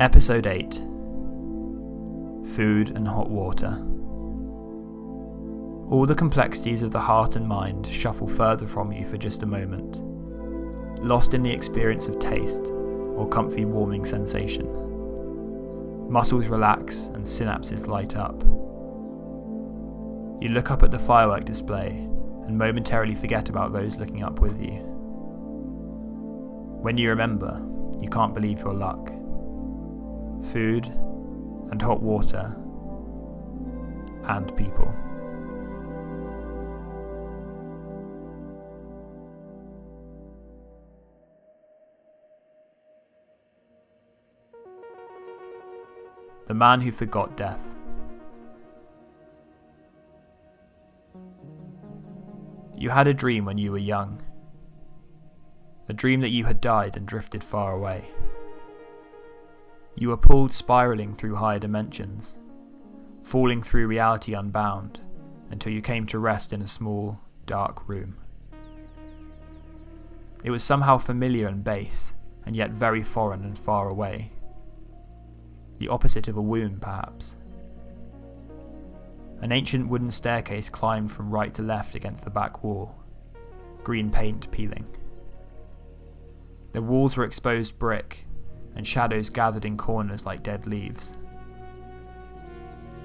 Episode 8. Food and hot water. All the complexities of the heart and mind shuffle further from you for just a moment, lost in the experience of taste or comfy warming sensation. Muscles relax and synapses light up. You look up at the firework display and momentarily forget about those looking up with you. When you remember, you can't believe your luck. Food and hot water and people. The man who forgot death. You had a dream when you were young. A dream that you had died and drifted far away. You were pulled spiralling through higher dimensions, falling through reality unbound, until you came to rest in a small, dark room. It was somehow familiar and base, and yet very foreign and far away. The opposite of a womb, perhaps. An ancient wooden staircase climbed from right to left against the back wall, green paint peeling. The walls were exposed brick, and shadows gathered in corners like dead leaves.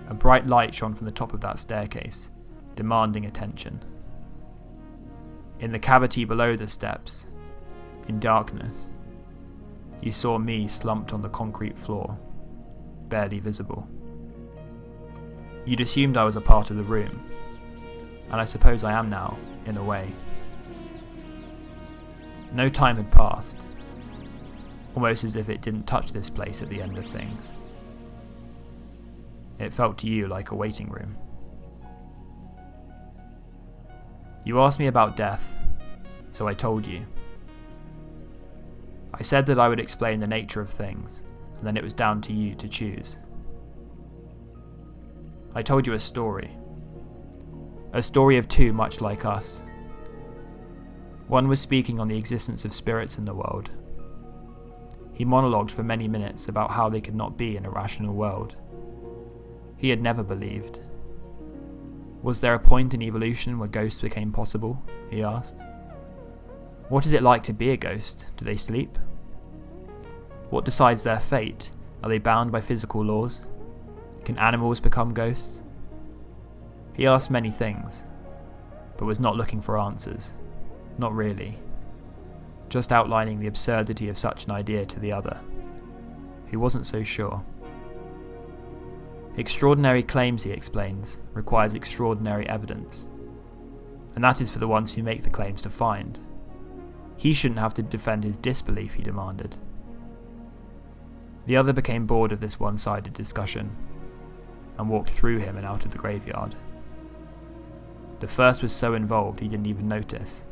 A bright light shone from the top of that staircase, demanding attention. In the cavity below the steps, in darkness, you saw me slumped on the concrete floor, barely visible. You'd assumed I was a part of the room, and I suppose I am now, in a way. No time had passed, almost as if it didn't touch this place at the end of things. It felt to you like a waiting room. You asked me about death, so I told you. I said that I would explain the nature of things, and then it was down to you to choose. I told you a story of two much like us. One was speaking on the existence of spirits in the world. He monologued for many minutes about how they could not be in a rational world. He had never believed. Was there a point in evolution where ghosts became possible? He asked. What is it like to be a ghost? Do they sleep? What decides their fate? Are they bound by physical laws? Can animals become ghosts? He asked many things, but was not looking for answers. Not really. Just outlining the absurdity of such an idea to the other. He wasn't so sure. Extraordinary claims, he explains, requires extraordinary evidence. And that is for the ones who make the claims to find. He shouldn't have to defend his disbelief, he demanded. The other became bored of this one-sided discussion, and walked through him and out of the graveyard. The first was so involved he didn't even notice.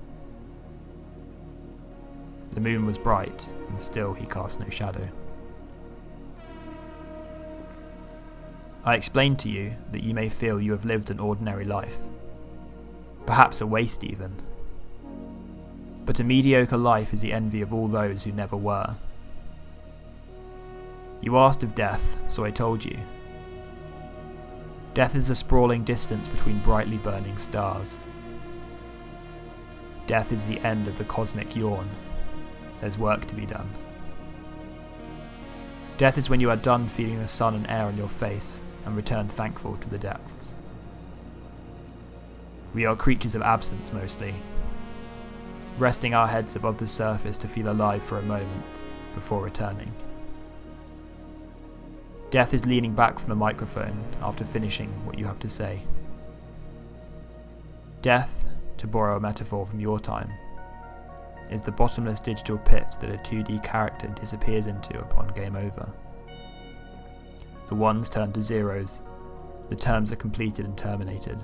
The moon was bright, and still he cast no shadow. I explained to you that you may feel you have lived an ordinary life, perhaps a waste even. But a mediocre life is the envy of all those who never were. You asked of death, so I told you. Death is a sprawling distance between brightly burning stars. Death is the end of the cosmic yawn. There's work to be done. Death is when you are done feeling the sun and air on your face and return thankful to the depths. We are creatures of absence mostly, resting our heads above the surface to feel alive for a moment before returning. Death is leaning back from the microphone after finishing what you have to say. Death, to borrow a metaphor from your time, is the bottomless digital pit that a 2D character disappears into upon game over. The ones turn to zeros, the terms are completed and terminated.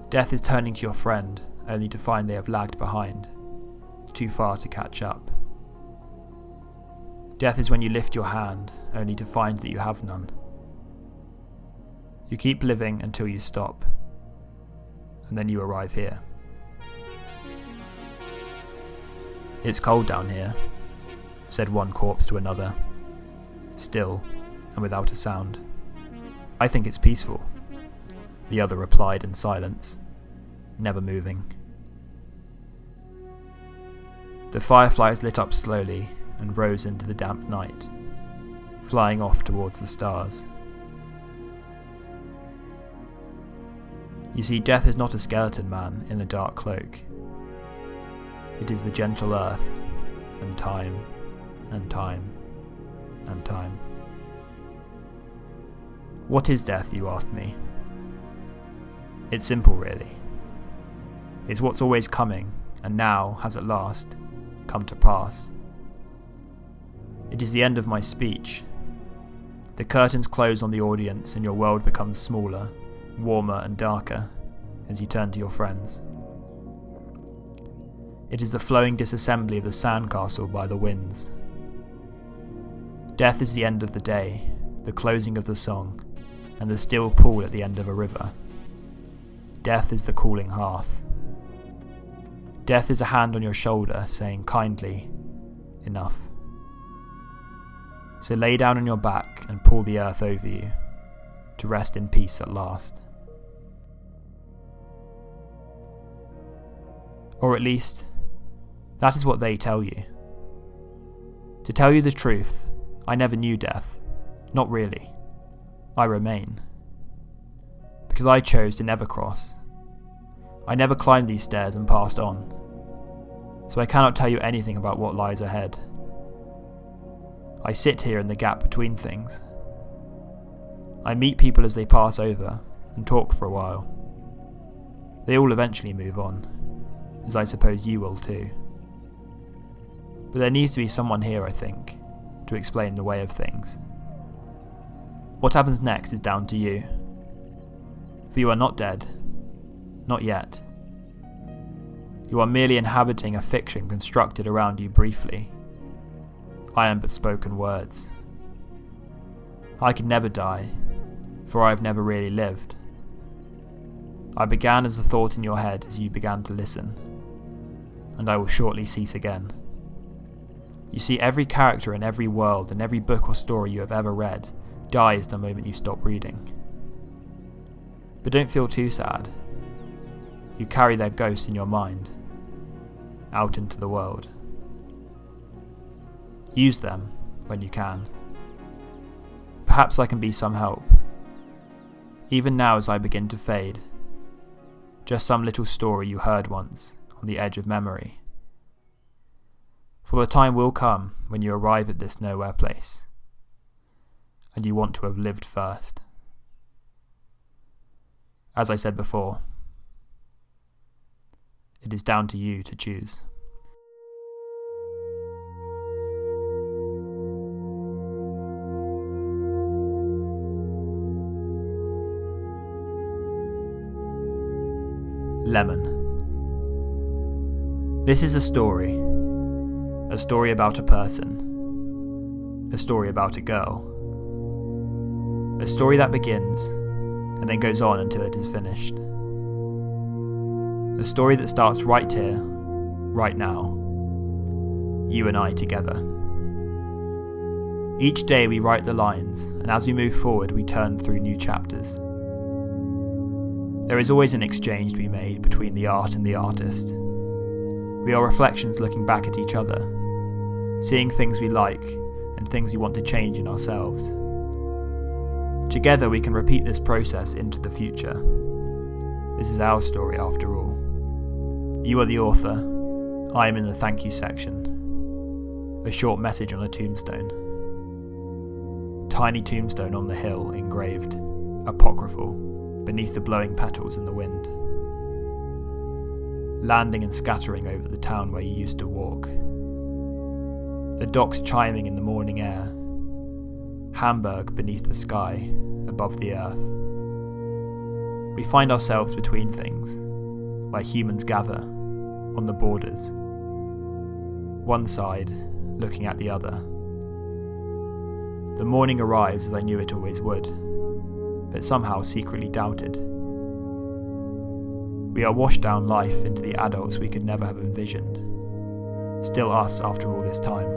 Death is turning to your friend, only to find they have lagged behind, too far to catch up. Death is when you lift your hand, only to find that you have none. You keep living until you stop, and then you arrive here. "It's cold down here," said one corpse to another, still and without a sound. "I think it's peaceful," the other replied in silence, never moving. The fireflies lit up slowly and rose into the damp night, flying off towards the stars. You see, death is not a skeleton man in a dark cloak. It is the gentle earth, and time, and time, and time. What is death, you asked me? It's simple, really. It's what's always coming, and now has at last come to pass. It is the end of my speech. The curtains close on the audience and your world becomes smaller, warmer and darker as you turn to your friends. It is the flowing disassembly of the sandcastle by the winds. Death is the end of the day, the closing of the song, and the still pool at the end of a river. Death is the cooling hearth. Death is a hand on your shoulder saying kindly, enough. So lay down on your back and pull the earth over you, to rest in peace at last. Or at least, that is what they tell you. To tell you the truth, I never knew death. Not really. I remain. Because I chose to never cross. I never climbed these stairs and passed on. So I cannot tell you anything about what lies ahead. I sit here in the gap between things. I meet people as they pass over and talk for a while. They all eventually move on, as I suppose you will too. But there needs to be someone here, I think, to explain the way of things. What happens next is down to you. For you are not dead. Not yet. You are merely inhabiting a fiction constructed around you briefly. I am but spoken words. I could never die, for I have never really lived. I began as a thought in your head as you began to listen, and I will shortly cease again. You see, every character in every world and every book or story you have ever read dies the moment you stop reading. But don't feel too sad. You carry their ghosts in your mind, out into the world. Use them when you can. Perhaps I can be some help. Even now as I begin to fade, just some little story you heard once on the edge of memory. For the time will come when you arrive at this nowhere place, and you want to have lived first. As I said before, it is down to you to choose. Lemon. This is a story about a person, a story about a girl, a story that begins and then goes on until it is finished, a story that starts right here, right now, you and I together. Each day we write the lines, and as we move forward we turn through new chapters. There is always an exchange to be made between the art and the artist. We are reflections looking back at each other, seeing things we like and things we want to change in ourselves. Together we can repeat this process into the future. This is our story after all. You are the author, I am in the thank you section. A short message on a tombstone. Tiny tombstone on the hill, engraved, apocryphal, beneath the blowing petals in the wind. Landing and scattering over the town where you used to walk. The docks chiming in the morning air. Hamburg beneath the sky, above the earth. We find ourselves between things, where humans gather, on the borders. One side, looking at the other. The morning arrives as I knew it always would, but somehow secretly doubted. We are washed down life into the adults we could never have envisioned. Still us after all this time.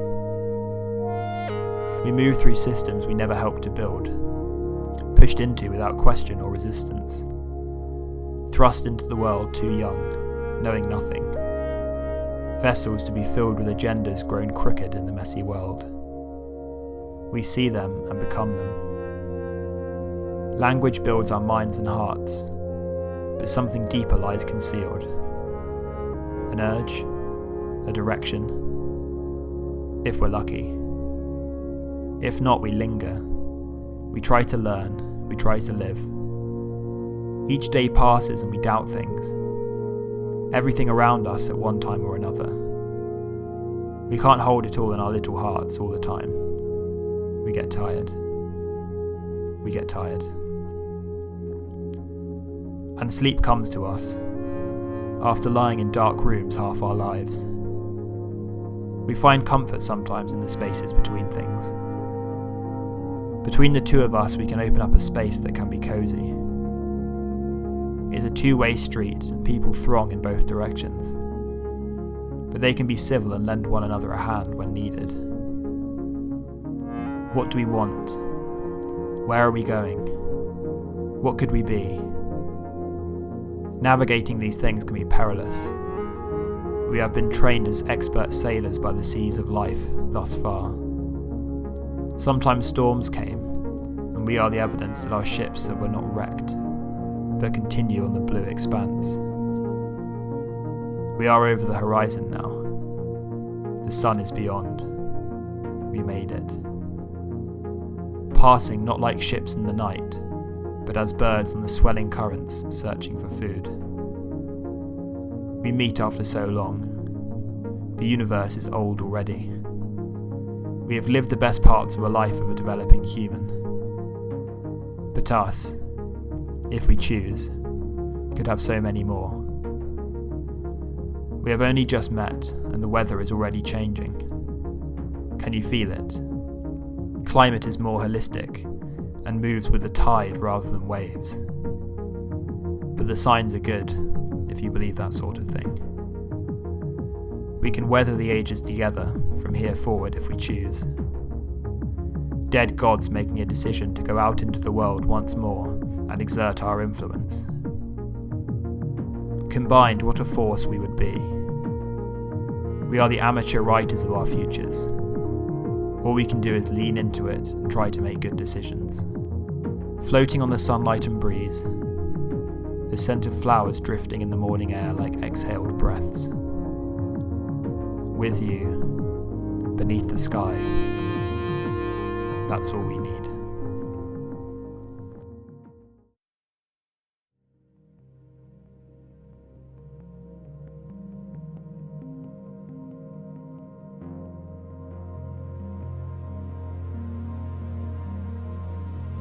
We move through systems we never helped to build, pushed into without question or resistance, thrust into the world too young, knowing nothing, vessels to be filled with agendas grown crooked in the messy world. We see them and become them. Language builds our minds and hearts, but something deeper lies concealed. An urge, a direction, if we're lucky. If not, we linger. We try to learn, we try to live. Each day passes and we doubt things. Everything around us at one time or another. We can't hold it all in our little hearts all the time. We get tired. We get tired. And sleep comes to us, after lying in dark rooms half our lives. We find comfort sometimes in the spaces between things. Between the two of us, we can open up a space that can be cozy. It's a two-way street and people throng in both directions. But they can be civil and lend one another a hand when needed. What do we want? Where are we going? What could we be? Navigating these things can be perilous. We have been trained as expert sailors by the seas of life thus far. Sometimes storms came, and we are the evidence that our ships were not wrecked, but continue on the blue expanse. We are over the horizon now. The sun is beyond. We made it. Passing not like ships in the night, but as birds on the swelling currents searching for food. We meet after so long. The universe is old already. We have lived the best parts of a life of a developing human. But us, if we choose, could have so many more. We have only just met, and the weather is already changing. Can you feel it? Climate is more holistic, and moves with the tide rather than waves. But the signs are good, if you believe that sort of thing. We can weather the ages together from here forward if we choose. Dead gods making a decision to go out into the world once more and exert our influence. Combined, what a force we would be. We are the amateur writers of our futures. All we can do is lean into it and try to make good decisions. Floating on the sunlight and breeze, the scent of flowers drifting in the morning air like exhaled breaths. With you, beneath the sky, that's all we need.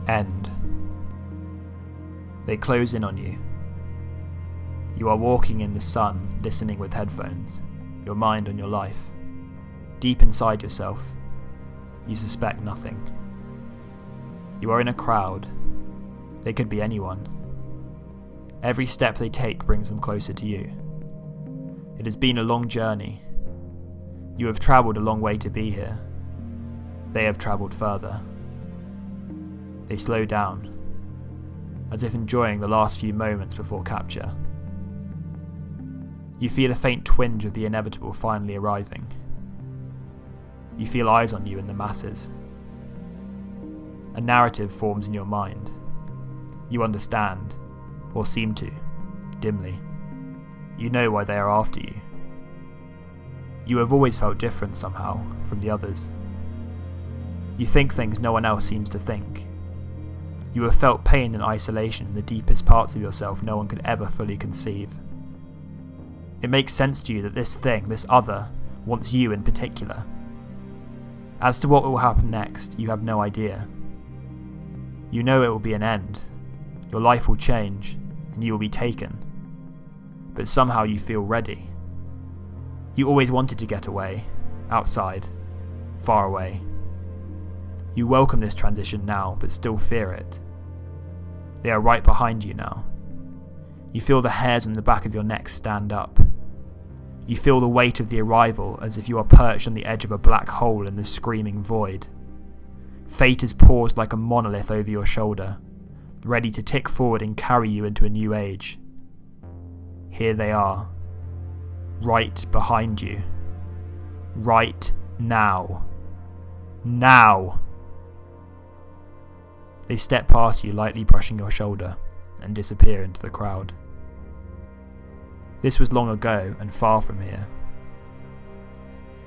End. They close in on you. You are walking in the sun, listening with headphones, your mind on your life. Deep inside yourself, you suspect nothing. You are in a crowd. They could be anyone. Every step they take brings them closer to you. It has been a long journey. You have travelled a long way to be here. They have travelled further. They slow down, as if enjoying the last few moments before capture. You feel a faint twinge of the inevitable finally arriving. You feel eyes on you in the masses. A narrative forms in your mind. You understand, or seem to, dimly. You know why they are after you. You have always felt different somehow from the others. You think things no one else seems to think. You have felt pain and isolation in the deepest parts of yourself no one could ever fully conceive. It makes sense to you that this thing, this other, wants you in particular. As to what will happen next, you have no idea. You know it will be an end. Your life will change, and you will be taken. But somehow you feel ready. You always wanted to get away, outside, far away. You welcome this transition now, but still fear it. They are right behind you now. You feel the hairs on the back of your neck stand up. You feel the weight of the arrival as if you are perched on the edge of a black hole in the screaming void. Fate is paused like a monolith over your shoulder, ready to tick forward and carry you into a new age. Here they are, right behind you. Right now. Now! They step past you, lightly brushing your shoulder, and disappear into the crowd. This was long ago and far from here.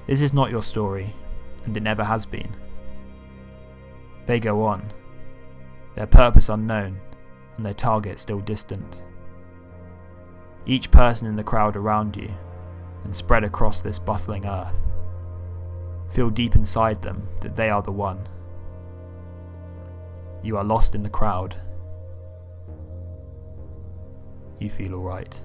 This is not your story, and it never has been. They go on, their purpose unknown, and their target still distant. Each person in the crowd around you, and spread across this bustling earth, feel deep inside them that they are the one. You are lost in the crowd. You feel alright.